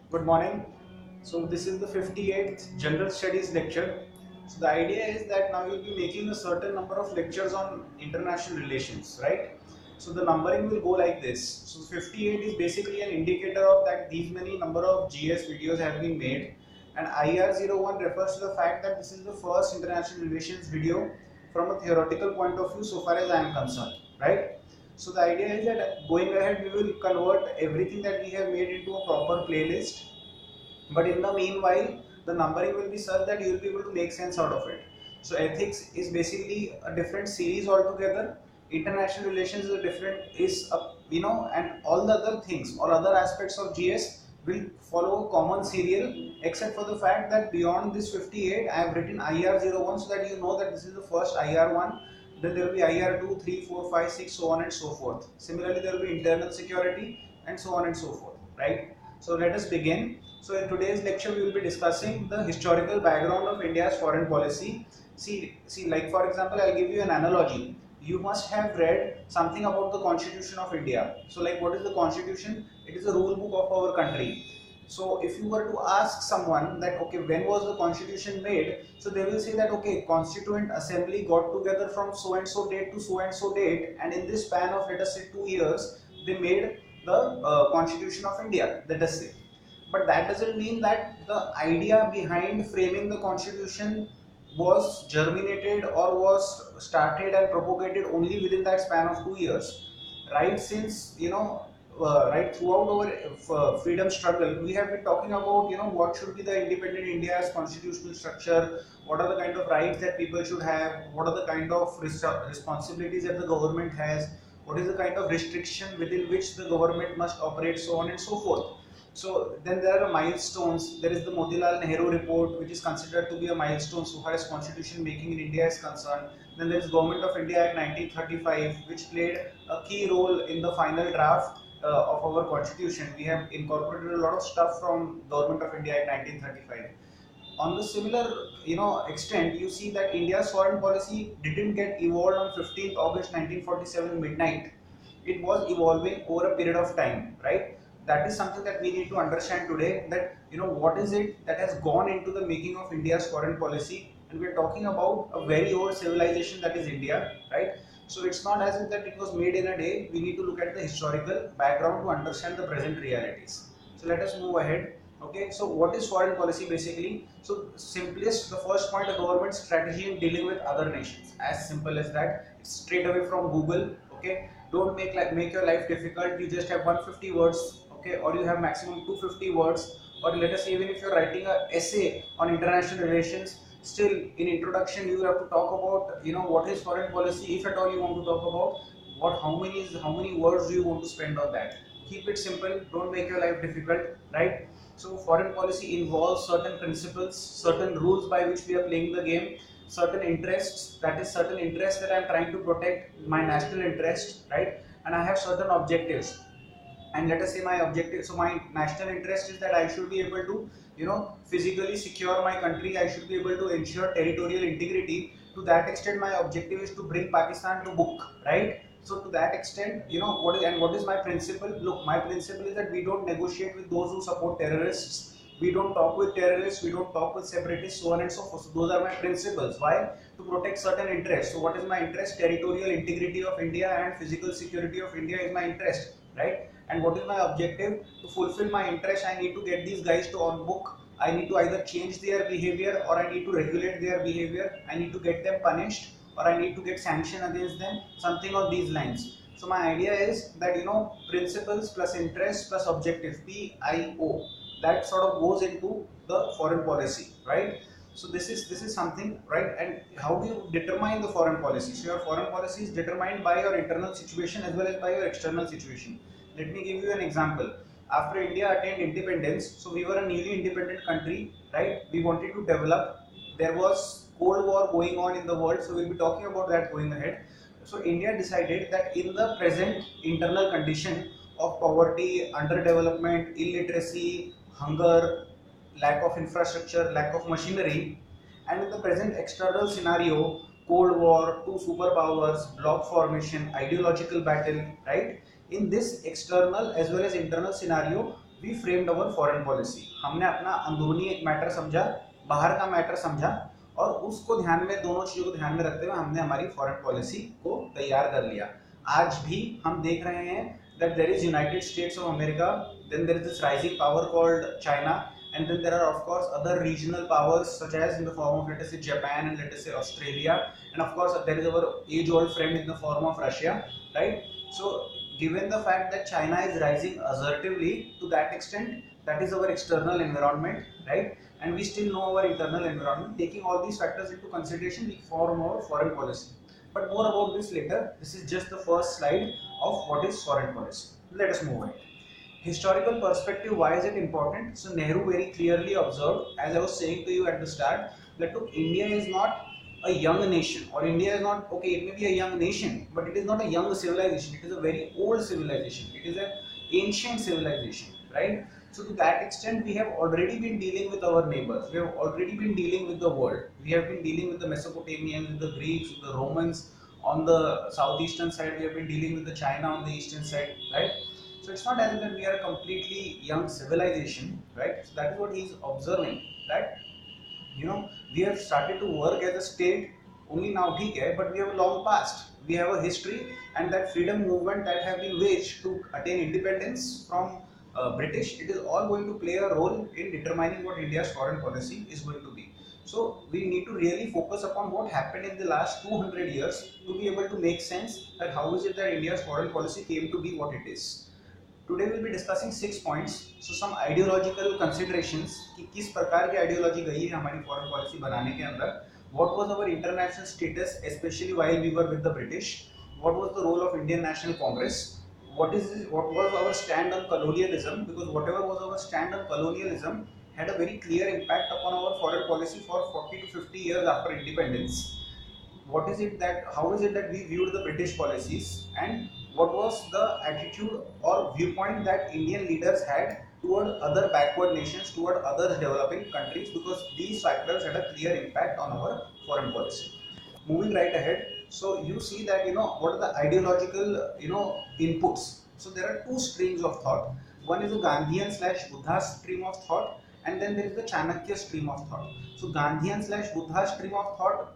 Good morning. So this is the 58th General Studies lecture. So the idea is that now you'll be making a certain number of lectures on international relations, right? So the numbering will go like this. So 58 is basically an indicator of that these many number of GS videos have been made, and IR01 refers to the fact that this is the first international relations video from a theoretical point of view so far as I am concerned, right? So the idea is that going ahead we will convert everything that we have made into a proper playlist, but in the meanwhile the numbering will be such that you will be able to make sense out of it. So ethics is basically a different series altogether. International relations is a different is a, and all the other things, all other aspects of GS will follow a common serial, except for the fact that beyond this 58 I have written IR01 so that you know that this is the first IR1. Then there will be IR2, 3, 4, 5, 6, so on and so forth. Similarly, there will be internal security and so on and so forth, right? So let us begin. So in today's lecture, we will be discussing the historical background of India's foreign policy. Like for example, I'll give you an analogy. You must have read something about the Constitution of India. So like what is the Constitution? It is a rule book of our country. So if you were to ask someone that okay, when was the constitution made, so they will say that okay, constituent assembly got together from so and so date to so and so date, and in this span of let us say 2 years they made the constitution of India, let us say. But that doesn't mean that the idea behind framing the constitution was germinated or was started and propagated only within that span of 2 years. Right, since right throughout our freedom struggle, we have been talking about what should be the independent India's constitutional structure, what are the kind of rights that people should have, what are the kind of responsibilities that the government has, what is the kind of restriction within which the government must operate, so on and so forth. So then there are milestones. There is the Motilal Nehru report, which is considered to be a milestone so far as constitution making in India is concerned. Then there is Government of India Act 1935, which played a key role in the final draft of our constitution. We have incorporated a lot of stuff from Government of India Act 1935. On the similar extent, you see that India's foreign policy didn't get evolved on 15th August 1947 midnight. It was evolving over a period of time, right? That is something that we need to understand today, that what is it that has gone into the making of India's foreign policy. And we're talking about a very old civilization, that is India, right? So it's not as if that it was made in a day. We need to look at the historical background to understand the present realities. So let us move ahead. Okay, so what is foreign policy basically? So simplest, the first point, the government's strategy in dealing with other nations. As simple as that. It's straight away from Google. Okay, don't make your life difficult. You just have 150 words. Okay, or you have maximum 250 words. Or let us say even if you're writing an essay on international relations, still in introduction you have to talk about what is foreign policy, if at all you want to talk about what, how many words do you want to spend on that. Keep it simple, don't make your life difficult, right? So foreign policy involves certain principles, certain rules by which we are playing the game, certain interests, that is certain interests that I am trying to protect, my national interest, right? And I have certain objectives. And let us say my objective, so my national interest is that I should be able to physically secure my country, I should be able to ensure territorial integrity. To that extent my objective is to bring Pakistan to book, right? So to that extent, what is my principle? Look, my principle is that we don't negotiate with those who support terrorists, we don't talk with terrorists, we don't talk with separatists, so on and so forth. So those are my principles. Why? To protect certain interests. So what is my interest? Territorial integrity of India and physical security of India is my interest, right? And what is my objective? To fulfill my interest, I need to get these guys to on book. I need to either change their behavior or I need to regulate their behavior. I need to get them punished or I need to get sanction against them, something on these lines. So my idea is that principles plus interest plus objective, PIO, that sort of goes into the foreign policy, right? So this is something, right? And how do you determine the foreign policy? So your foreign policy is determined by your internal situation as well as by your external situation. Let me give you an example. After India attained independence, so we were a newly independent country, right? We wanted to develop. There was Cold War going on in the world, so we'll be talking about that going ahead. So India decided that in the present internal condition of poverty, underdevelopment, illiteracy, hunger, lack of infrastructure, lack of machinery, and in the present external scenario, Cold War, two superpowers, bloc formation, ideological battle, right? In this external as well as internal scenario, we framed our foreign policy, हमने अपना अंदरूनी matter समझा, बाहर का matter समझा, और उसको ध्यान में, दोनों चीजों को ध्यान में रखते हुए हमने हमारी फॉरेन पॉलिसी को तैयार कर लिया। आज भी हम देख रहे हैं that there is United States of America, then there is this rising power called China, and then there are of course other regional powers such as in the form of, let us say, Japan, and let us say Australia, and of course there is our age old friend in the form of Russia, right? So given the fact that China is rising assertively to that extent, that is our external environment, right? And we still know our internal environment. Taking all these factors into consideration, we form our foreign policy. But more about this later. This is just the first slide of what is foreign policy. Let us move ahead. Historical perspective, why is it important? So Nehru very clearly observed, as I was saying to you at the start, that look, India is not a young nation, or India is not, okay, it may be a young nation, but it is not a young civilization. It is a very old civilization. It is an ancient civilization, right? So to that extent, we have already been dealing with our neighbors. We have already been dealing with the world. We have been dealing with the Mesopotamians, with the Greeks, with the Romans. On the southeastern side, we have been dealing with the China on the eastern side, right? So it's not as if that we are a completely young civilization, right? So that is what he is observing, that we have started to work as a state only now, okay, but we have a long past. We have a history, and that freedom movement that have been waged to attain independence from British, it is all going to play a role in determining what India's foreign policy is going to be. So we need to really focus upon what happened in the last 200 years to be able to make sense that how is it that India's foreign policy came to be what it is. Today we'll be discussing 6 points. So some ideological considerations कि किस प्रकार की ideology गई है हमारी foreign policy बनाने के अंदर. What was our international status, especially while we were with the British? What was the role of Indian National Congress? What was our stand on colonialism? Because whatever was our stand on colonialism had a very clear impact upon our foreign policy for 40 to 50 years after independence. What is it that, how is it that we viewed the British policies, and what was the attitude or viewpoint that Indian leaders had toward other backward nations, toward other developing countries, because these factors had a clear impact on our foreign policy. Moving right ahead, so you see that what are the ideological inputs. So there are two streams of thought. One is the Gandhian slash Buddha stream of thought, and then there is the Chanakya stream of thought. So Gandhian slash Buddha stream of thought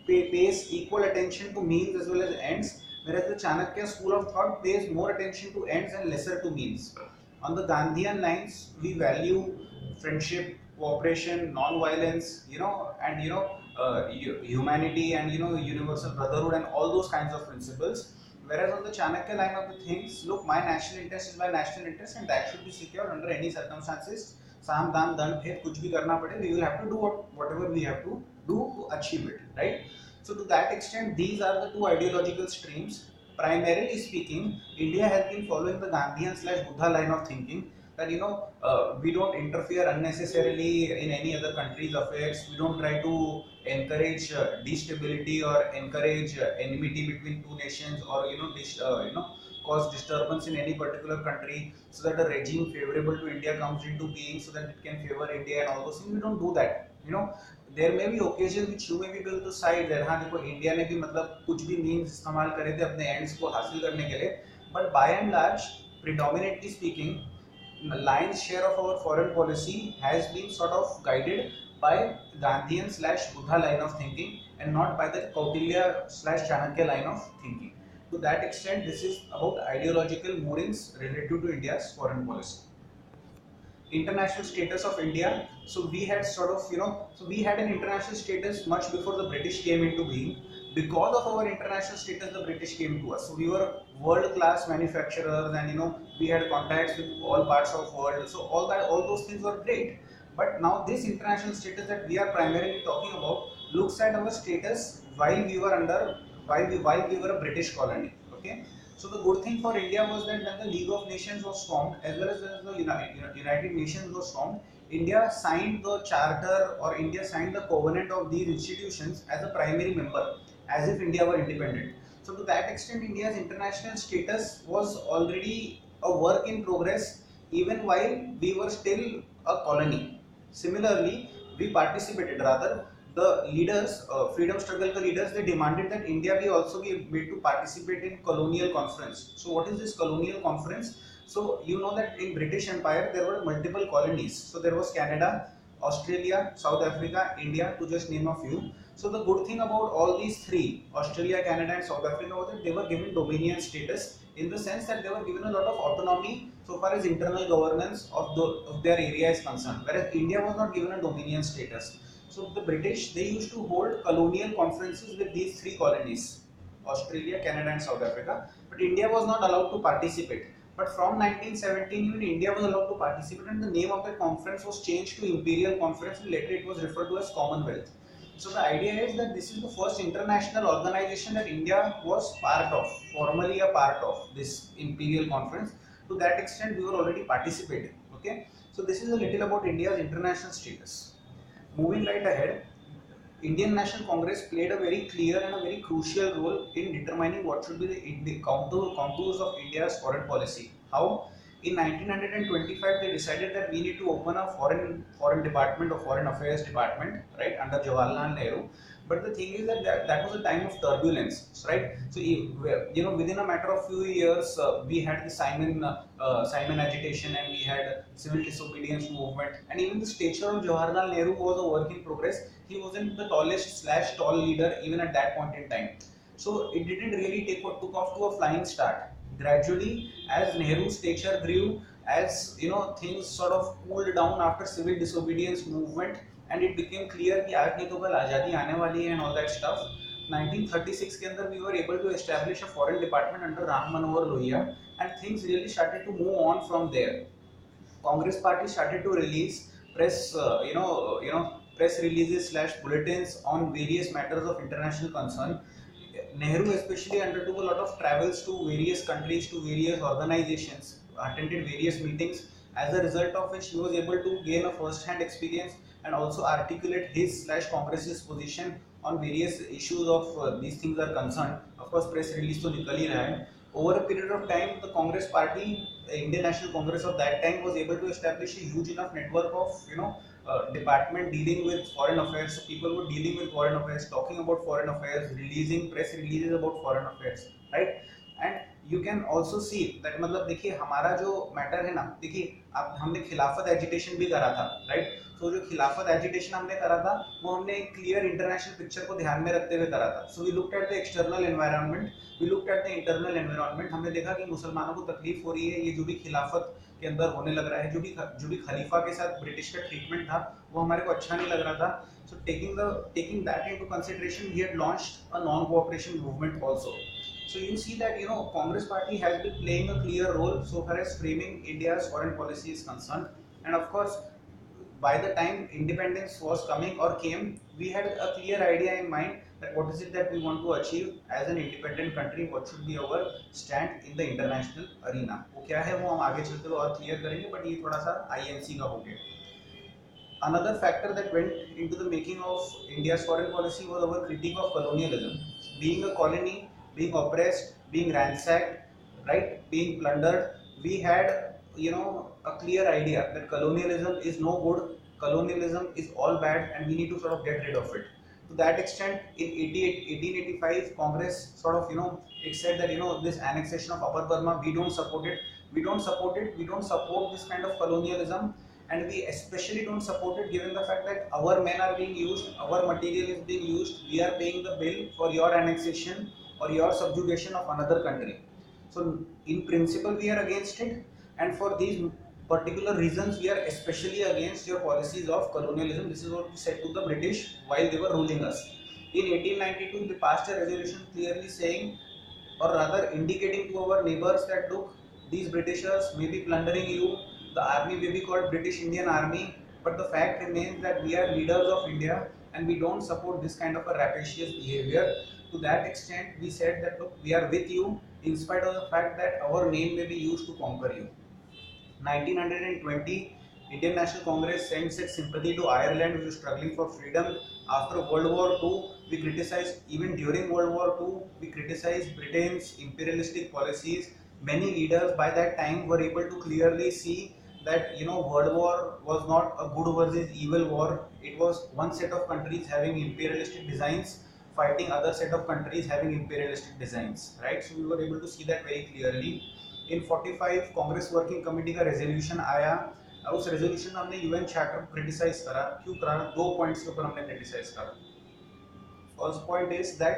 pays equal attention to means as well as ends, whereas the Chanakya school of thought pays more attention to ends and lesser to means. On the Gandhian lines, we value friendship, cooperation, non-violence, and humanity, and universal brotherhood, and all those kinds of principles. Whereas on the Chanakya line of the things, look, my national interest is my national interest, and that should be secured under any circumstances. Sam, dam, dand, bhed, kuch bhi karna pade, we will have to do whatever we have to do to achieve it, right? So to that extent, these are the two ideological streams. Primarily speaking, India has been following the Gandhian slash Buddha line of thinking, that we don't interfere unnecessarily in any other country's affairs. We don't try to encourage destability or encourage enmity between two nations, or cause disturbance in any particular country so that a regime favorable to India comes into being so that it can favor India and all those things. We don't do that. There may be occasions which you may be able to decide that हाँ देखो India ने भी मतलब कुछ भी means इस्तेमाल करे थे अपने एंड्स को हासिल करने के लिए, but by and large, predominantly speaking, lion's share of our foreign policy has been sort of guided by Gandhian slash Buddha line of thinking, and not by the Kautilya slash Chanakya line of thinking. To that extent, this is about ideological moorings related to India's foreign policy. International status of India. So we had sort of, so we had an international status much before the British came into being. Because of our international status, the British came to us. So we were world-class manufacturers, and we had contacts with all parts of the world. So all those things were great. But now this international status that we are primarily talking about looks at our status while we were a British colony. Okay. So the good thing for India was that when the League of Nations was formed, as well as when the United Nations was formed, India signed the charter, or India signed the covenant of these institutions as a primary member, as if India were independent. So to that extent, India's international status was already a work in progress, even while we were still a colony. Similarly, we participated, rather, the leaders, freedom struggle leaders, they demanded that India be also be made to participate in colonial conference. So what is this colonial conference? So you know that in British Empire there were multiple colonies. So there was Canada, Australia, South Africa, India, to just name a few. So the good thing about all these three, Australia, Canada and South Africa, was that they were given dominion status, in the sense that they were given a lot of autonomy so far as internal governance of their area is concerned, whereas India was not given a dominion status. So the British, they used to hold colonial conferences with these three colonies, Australia, Canada and South Africa, but India was not allowed to participate. But from 1917, even India was allowed to participate, and the name of the conference was changed to Imperial Conference, and later it was referred to as Commonwealth. So the idea is that this is the first international organization that India was part of, formally a part of this Imperial Conference. To that extent, we were already participating. Okay, so this is a little about India's international status. Moving right ahead, Indian National Congress played a very clear and a very crucial role in determining what should be the contours of India's foreign policy. How? In 1925, they decided that we need to open a foreign department or foreign affairs department, right, under Jawaharlal Nehru. But the thing is that that was a time of turbulence, right? So within a matter of few years, we had the Simon agitation, and we had civil disobedience movement, and even the stature of Jawaharlal Nehru was a work in progress. He wasn't the tallest slash tall leader even at that point in time. So it didn't really took off to a flying start. Gradually, as Nehru's stature grew, as things sort of cooled down after civil disobedience movement, and it became clear कि आज नहीं तो कल आज़ादी आने वाली है and all that stuff. 1936 के अंदर we were able to establish a foreign department under Ram Manohar Lohia, and things really started to move on from there. Congress party started to release press releases slash bulletins on various matters of international concern. Nehru especially undertook a lot of travels to various countries, to various organizations, attended various meetings, as a result of which he was able to gain a first-hand experience and also articulate his slash Congress's position on various issues of these things are concerned. Of course, press release to nikal hi raha hai. Over a period of time, the Congress party, the Indian National Congress of that time, was able to establish a huge enough network of department dealing with foreign affairs. So people were dealing with foreign affairs, talking about foreign affairs, releasing press releases about foreign affairs, right? And you can also see that मतलब देखिए हमारा जो matter है ना, देखिए अब हमने खिलाफत एजिटेशन भी करा था, राइट? तो जो खिलाफत एजिटेशन हमने करा था वो हमने एक क्लियर इंटरनेशनल पिक्चर को ध्यान में रखते हुए करा था. So we looked at the external environment, we looked at the internal environment. हमने देखा कि मुसलमानों को तकलीफ हो रही है, ये जो भी खिलाफत के अंदर होने लग रहा है, जो भी खलीफा के साथ ब्रिटिश का ट्रीटमेंट था वो हमारे को अच्छा नहीं लग रहा था. So taking that into consideration, we had launched a non cooperation movement also. So you see that Congress party has been playing a clear role so far as framing India's foreign policy is concerned. And of course, by the time independence was coming or came, we had a clear idea in mind that what is it that we want to achieve as an independent country, what should be our stand in the international arena. वो क्या है वो हम आगे चलते हुए और clear करेंगे, बट ये थोड़ा सा INC का हो गया. Another factor that went into the making of India's foreign policy was our critique of colonialism. Being a colony, being oppressed, being ransacked, right, being plundered, we had a clear idea that colonialism is no good, colonialism is all bad, and we need to sort of get rid of it. To that extent, in 1885, Congress sort of it said that this annexation of Upper Burma, we don't support it, we don't support this kind of colonialism, and we especially don't support it given the fact that our men are being used, our material is being used, we are paying the bill for your annexation or your subjugation of another country. So in principle we are against it, and for these particular reasons we are especially against your policies of colonialism. This is what we said to the British while they were ruling us. In 1892 they passed a resolution clearly saying, or rather indicating to our neighbors that look, these Britishers may be plundering you, the army may be called British Indian Army, but the fact remains that we are leaders of India and we don't support this kind of a rapacious behavior. To that extent, we said that look, we are with you in spite of the fact that our name may be used to conquer you. 1920, Indian National Congress sends its sympathy to Ireland, which is struggling for freedom. After World War II, we criticized, even during World War II, we criticized Britain's imperialistic policies. Many leaders by that time were able to clearly see that World War was not a good versus evil war. It was one set of countries having imperialistic designs fighting other set of countries having imperialistic designs, right? So we were able to see that very clearly. In 45 Congress working committee का resolution आया। उस resolution में हमने UN charter को criticise करा। क्यों करा? दो पॉइंट्स के ऊपर हमने क्रिटिसाइज करा। First point is that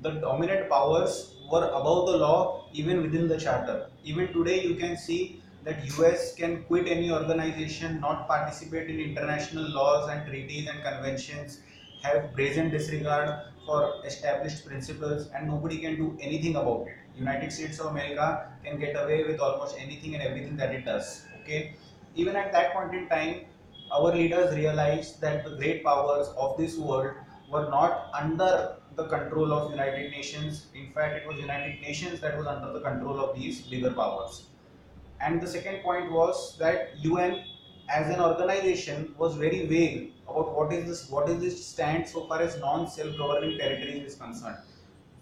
the dominant powers were above the law even within the charter. Even today you can see that US can quit any organization, not participate in international laws and treaties and conventions, have brazen disregard for established principles, and nobody can do anything about it. United States of America can get away with almost anything and everything that it does. Okay, even at that point in time, our leaders realized that the great powers of this world were not under the control of United Nations. In fact, it was United Nations that was under the control of these bigger powers. And the second point was that UN as an organization was very vague about what is this stand so far as non-self-governing territories is concerned.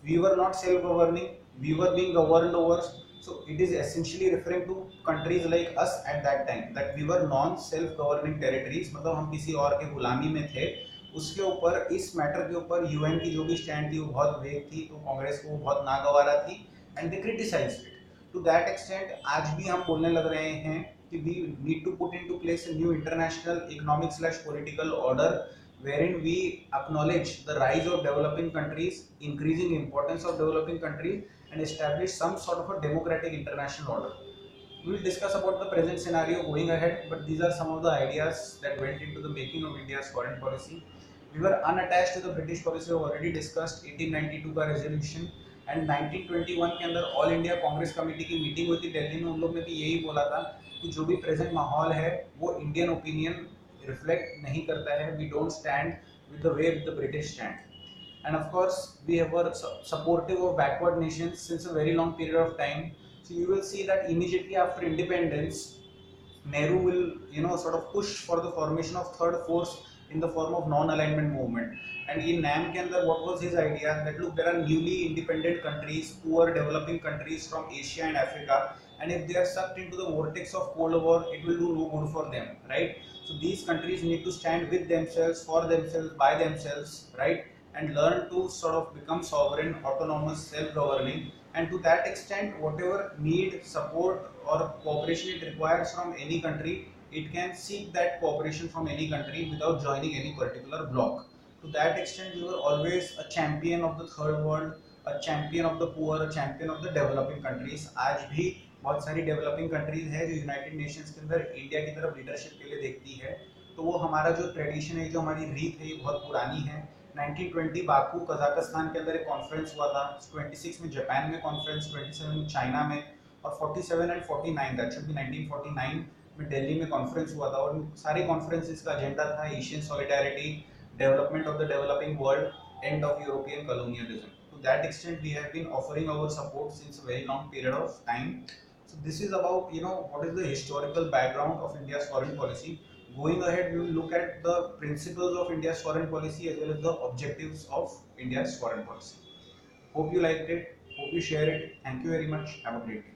We were not self-governing, we were being governed over. So it is essentially referring to countries like us at that time, that we were non-self-governing territories, मतलब हम किसी और के गुलामी में थे। उसके ऊपर, इस मैटर के ऊपर यूएन की जो भी स्टैंड थी वो बहुत वेग थी, तो कांग्रेस को बहुत नागवारा थी and they criticized it to that extent. आज भी हम बोलने लग रहे हैं कि we need to put into place a new international economic slash political order wherein we acknowledge the rise of developing countries, increasing importance of developing countries, and establish some sort of a democratic international order. We will discuss about the present scenario going ahead, but these are some of the ideas that went into the making of India's foreign policy. We were unattached to the British policy, we already discussed 1892 का resolution, and 1921 के अंदर all India Congress committee की meeting हुई थी दिल्ली में। उन लोग ने भी यही बोला था कि जो भी प्रेजेंट माहौल है वो इंडियन ओपिनियन रिफ्लेक्ट नहीं करता है। We don't stand with the way with the British stand, and of course we were supportive of backward nations since a very long period of time. So you will see that immediately after independence, Nehru will, sort of push for the formation of third force in the form of non-alignment movement. And in NAM के अंदर what was his idea? That look, there are newly independent countries, poor developing countries from Asia and Africa, and if they are sucked into the vortex of Cold War, it will do no good for them, right? So these countries need to stand with themselves, for themselves, by themselves, right? And learn to sort of become sovereign, autonomous, self-governing, and to that extent, whatever need, support, or cooperation it requires from any country, it can seek that cooperation from any country without joining any particular bloc. To that extent, we were always a champion of the third world, a champion of the poor, a champion of the developing countries. आज भी बहुत सारी developing countries है जो United Nations के अंदर India की तरफ लीडरशिप के लिए देखती है। तो वो हमारा जो ट्रेडिशन है, जो हमारी रीत है, ये बहुत पुरानी है। 1920 बाकू कजाकिस्तान के अंदर एक कॉन्फ्रेंस हुआ था, 26 में जापान में कॉन्फ्रेंस, 27 में चाइना में, और 47 एंड 49 दैट शुड बी 1949 में दिल्ली में कॉन्फ्रेंस हुआ था। और सारे कॉन्फ्रेंसेस का एजेंडा था Asian solidarity, development of the developing world, end of European colonialism. To that extent, we have been offering our support since a very long period of time. So this is about, what is the historical background of India's foreign policy. Going ahead, we will look at the principles of India's foreign policy as well as the objectives of India's foreign policy. Hope you liked it. Hope you share it. Thank you very much. Have a great day.